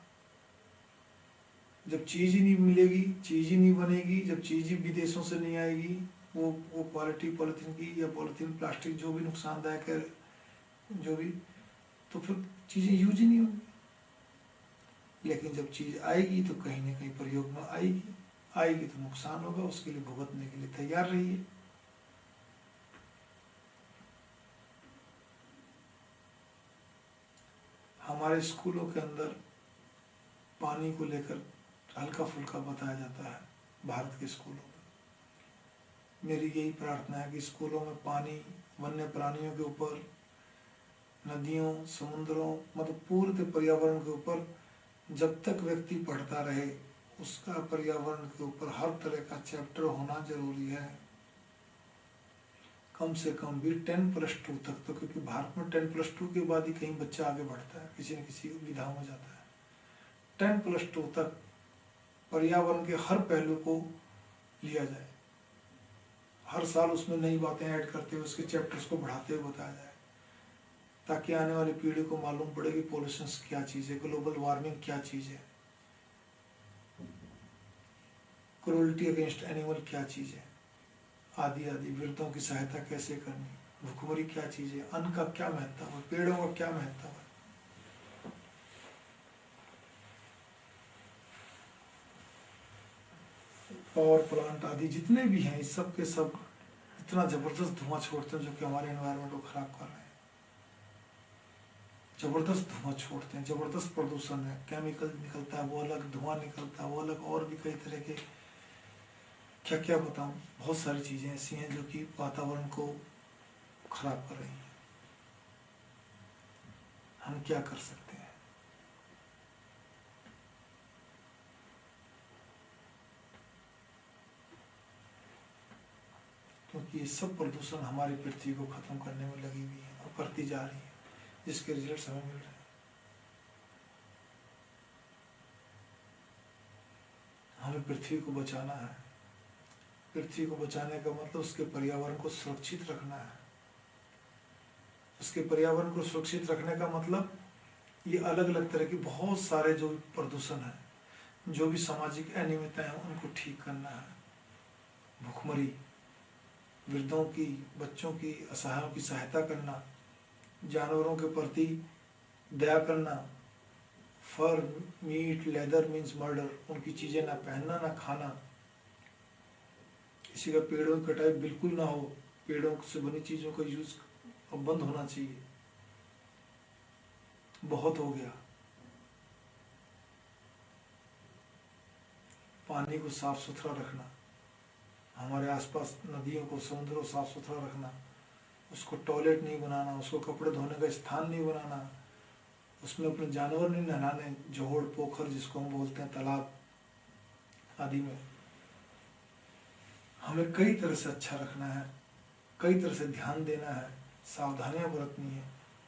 जब चीज़ ही नहीं मिलेगी, चीज़ ही नहीं बनेगी, जब चीज़ ही विदेशों से नहीं आएगी, वो क्वालिटी पॉलिथीन की या पॉलिथीन प्लास्टिक जो भी नुकसानदायक है, जो भी, तो फिर चीज़ें यूज ही नहीं होंगी। लेकिन जब चीज़ आएगी तो कहीं ना कहीं प्रयोग में आएगी तो नुकसान होगा, उसके लिए भुगतने के लिए तैयार रहिए। हमारे स्कूलों के अंदर पानी को लेकर हल्का फुल्का बताया जाता है, भारत के स्कूलों में। मेरी यही प्रार्थना है कि स्कूलों में पानी, वन्य प्राणियों के ऊपर, नदियों, समुद्रों, मतलब पूरे पर्यावरण के ऊपर जब तक व्यक्ति पढ़ता रहे, उसका पर्यावरण के ऊपर हर तरह का चैप्टर होना जरूरी है। कम से कम भी 10+2 तक तो, क्योंकि भारत में 10+2 के बाद ही कहीं बच्चा आगे बढ़ता है, किसी न किसी विधा में जाता है। 10+2 तक पर्यावरण के हर पहलू को लिया जाए, हर साल उसमें नई बातें ऐड करते हुए उसके चैप्टर्स को बढ़ाते हुए बताया जाए, ताकि आने वाली पीढ़ी को मालूम पड़े कि पॉल्यूशन क्या चीज़ है, ग्लोबल वार्मिंग क्या चीज़ है, क्रूरल्टी अगेंस्ट एनिमल क्या चीज़ है, आदि आदि, वृद्धों की सहायता कैसे करनी, भुखमरी क्या चीज़ है, अन्न का क्या महत्व है, पेड़ों का क्या महत्व है। पावर प्लांट आदि जितने भी हैं, इस सब के सब इतना जबरदस्त धुआं छोड़ते हैं जो कि हमारे एनवायरनमेंट को खराब कर रहे हैं। जबरदस्त धुआं छोड़ते हैं, जबरदस्त प्रदूषण है, केमिकल निकलता है वो अलग, धुआं निकलता है वो अलग, और भी कई तरह के क्या क्या बताऊं, बहुत सारी चीजें ऐसी हैं जो कि वातावरण को खराब कर रही हैं। हम क्या कर सकते हैं? क्योंकि ये सब प्रदूषण हमारी पृथ्वी को खत्म करने में लगी हुई है और करती जा रही है, जिसके रिजल्ट हमें मिल रहे हैं। हमें पृथ्वी को बचाना है। पृथ्वी को बचाने का मतलब उसके पर्यावरण को सुरक्षित रखना है। उसके पर्यावरण को सुरक्षित रखने का मतलब ये अलग अलग तरह के बहुत सारे जो प्रदूषण है, जो भी सामाजिक अनियमितताएं हैं, उनको ठीक करना है। भुखमरी, वृद्धों की, बच्चों की, असहायों की सहायता करना, जानवरों के प्रति दया करना, फर, मीट, लेदर मीन्स मर्डर, उनकी चीजें ना पहनना ना खाना, किसी का पेड़ों की कटाई बिल्कुल ना हो, पेड़ों से बनी चीजों का यूज बंद होना चाहिए, बहुत हो गया। पानी को साफ सुथरा रखना, हमारे आसपास नदियों को, समुद्र को साफ सुथरा रखना, उसको टॉयलेट नहीं बनाना, उसको कपड़े धोने का स्थान नहीं बनाना, उसमें अपने जानवर नहीं नहलाने, जोहड़, पोखर जिसको हम बोलते हैं, तालाब आदि में। हमें कई तरह से अच्छा रखना है, कई तरह से ध्यान देना है, सावधानियां बरतनी है,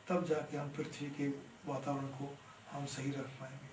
तब जाके हम पृथ्वी के वातावरण को हम सही रख पाएंगे।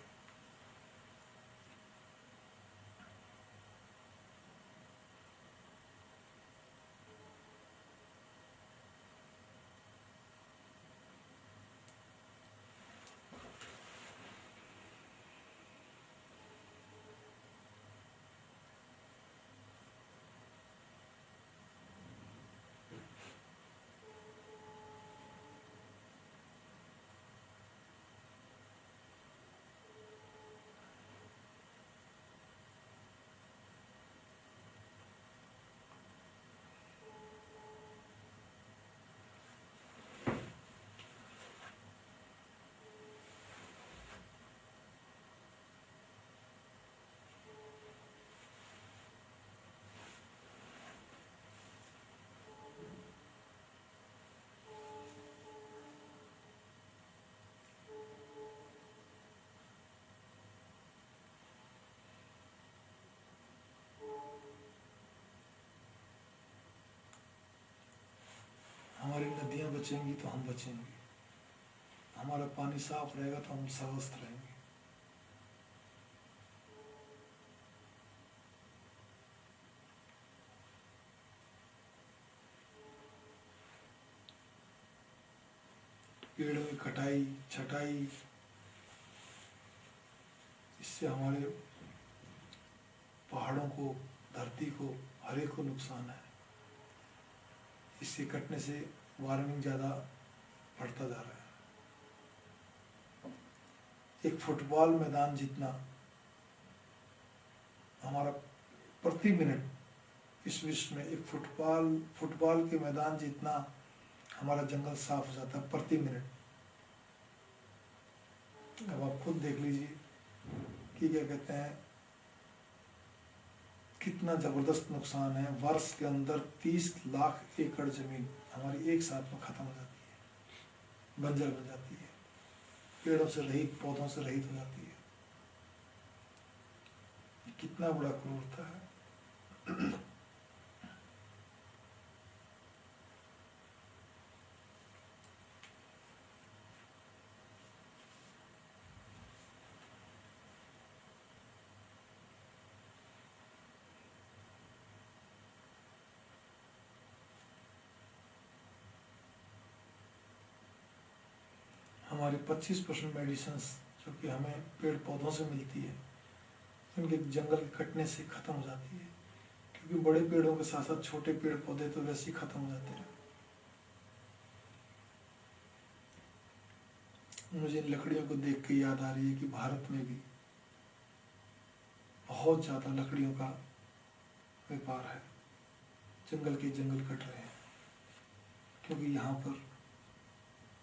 हमारी नदियां बचेंगी तो हम बचेंगे, हमारा पानी साफ रहेगा तो हम स्वस्थ रहेंगे। पेड़ों की कटाई, छटाई, इससे हमारे पहाड़ों को, धरती को, हर एक को नुकसान है। इससे कटने से वार्मिंग ज़्यादा बढ़ता जा रहा है। एक फुटबॉल मैदान जितना हमारा प्रति मिनट इस विश्व में, एक फुटबॉल के मैदान जितना हमारा जंगल साफ हो जाता है प्रति मिनट। अब आप खुद देख लीजिए कि क्या कहते हैं, कितना जबरदस्त नुकसान है। वर्ष के अंदर 30 लाख एकड़ जमीन हमारी एक साथ में खत्म हो जाती है, बंजर बन जाती है, पेड़ों से रहित, पौधों से रहित हो जाती है। कितना बड़ा क्रूरता है। है 25% मेडिसिन जो कि हमें पेड़ पौधों से मिलती है, इनके जंगल के कटने से ख़त्म हो जाती है, क्योंकि बड़े पेड़ों के साथ साथ छोटे पेड़ पौधे तो वैसे ही ख़त्म हो जाते हैं। मुझे इन लकड़ियों को देख के याद आ रही है कि भारत में भी बहुत ज़्यादा लकड़ियों का व्यापार है, जंगल के जंगल कट रहे हैं, क्योंकि यहाँ पर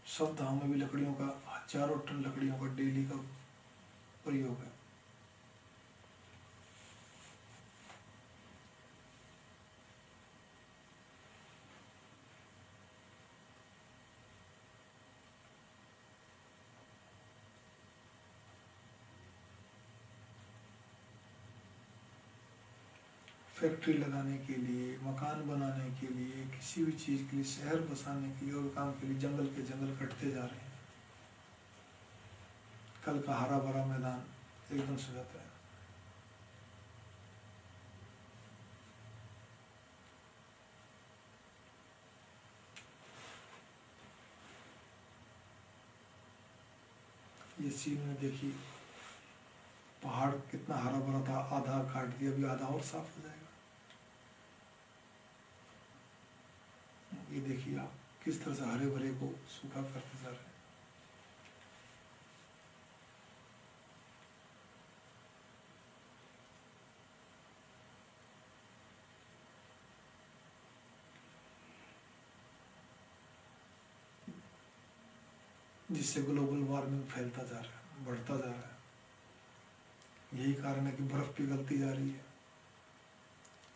सप्ताह में भी लकड़ियों का हजारों टन लकड़ियों का डेली का प्रयोग है। फैक्ट्री लगाने के लिए, मकान बनाने के लिए, किसी भी चीज़ के लिए, शहर बसाने के लिए और काम के लिए जंगल के जंगल कटते जा रहे हैं। कल का हरा भरा मैदान एकदम से जाता है। ये सीन में देखिए पहाड़ कितना हरा भरा था, आधा काट दिया, अभी आधा और साफ हो जाएगा। ये देखिए आप किस तरह से हरे भरे को सूखा करते जा रहे हैं। जिससे ग्लोबल वार्मिंग फैलता जा रहा है, बढ़ता जा रहा है। यही कारण है कि बर्फ पिघलती जा रही है,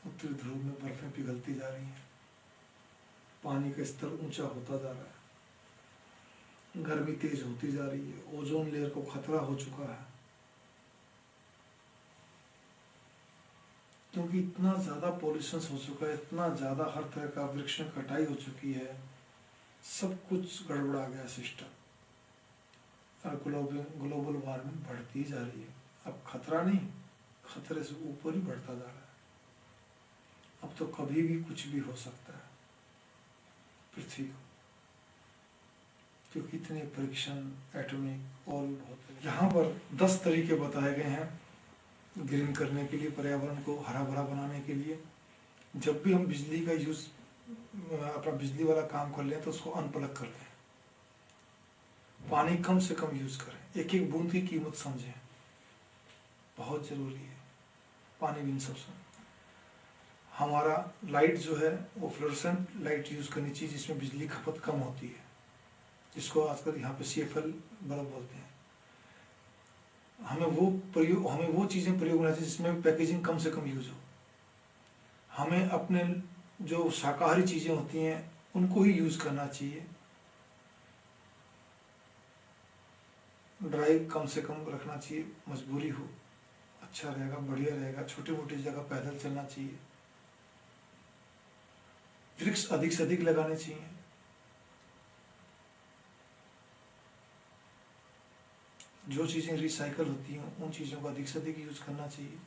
उत्तरी ध्रुव में बर्फें पिघलती जा रही हैं, पानी का स्तर ऊंचा होता जा रहा है, गर्मी तेज होती जा रही है, ओजोन लेयर को खतरा हो चुका है, क्योंकि इतना ज़्यादा पॉल्यूशन हो चुका है, इतना ज़्यादा हर तरह का वृक्ष कटाई हो चुकी है, सब कुछ गड़बड़ा गया सिस्टम, और ग्लोबल वार्मिंग बढ़ती जा रही है। अब खतरा नहीं, खतरे से ऊपर ही बढ़ता जा रहा है। अब तो कभी भी कुछ भी हो सकता है पृथ्वी को, क्योंकि इतने परीक्षण एटॉमिक और होते हैं। यहाँ पर 10 तरीके बताए गए हैं ग्रीन करने के लिए, पर्यावरण को हरा भरा बनाने के लिए। जब भी हम बिजली का यूज, अपना बिजली वाला काम कर लें तो उसको अनप्लग कर दें, पानी कम से कम यूज करें, एक एक बूंद की कीमत समझें, बहुत जरूरी है पानी भी इन सब से। हमारा लाइट जो है वो फ्लोरेसेंट लाइट यूज करनी चाहिए, जिसमें बिजली खपत कम होती है, जिसको आजकल यहाँ पे CFL बल्ब बोलते हैं। हमें वो चीज़ें प्रयोग होना चाहिए जिसमें पैकेजिंग कम से कम यूज हो। हमें अपने जो शाकाहारी चीज़ें होती हैं उनको ही यूज करना चाहिए, ड्राई कम से कम रखना चाहिए, मजबूरी हो अच्छा रहेगा, बढ़िया रहेगा। छोटी मोटी जगह पैदल चलना चाहिए, वृक्ष अधिक से अधिक लगाने चाहिए। जो चीज़ें रिसाइकल होती हैं उन चीज़ों का अधिक से अधिक यूज करना चाहिए।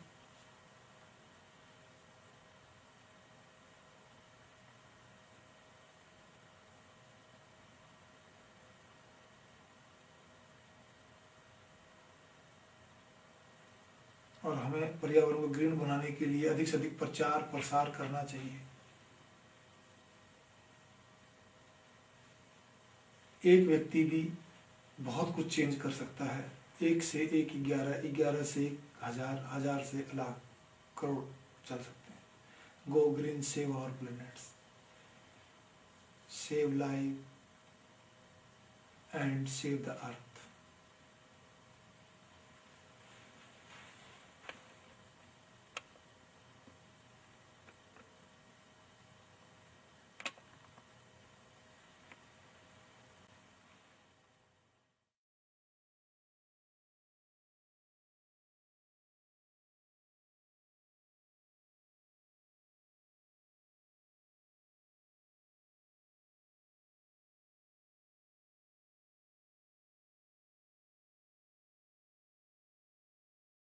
और हमें पर्यावरण को ग्रीन बनाने के लिए अधिक से अधिक प्रचार प्रसार करना चाहिए। एक व्यक्ति भी बहुत कुछ चेंज कर सकता है, 1 से 1 11, 11 से 1 हजार, हजार से लाख, करोड़ चल सकते हैं। Go green, save our planets, save life and save the earth.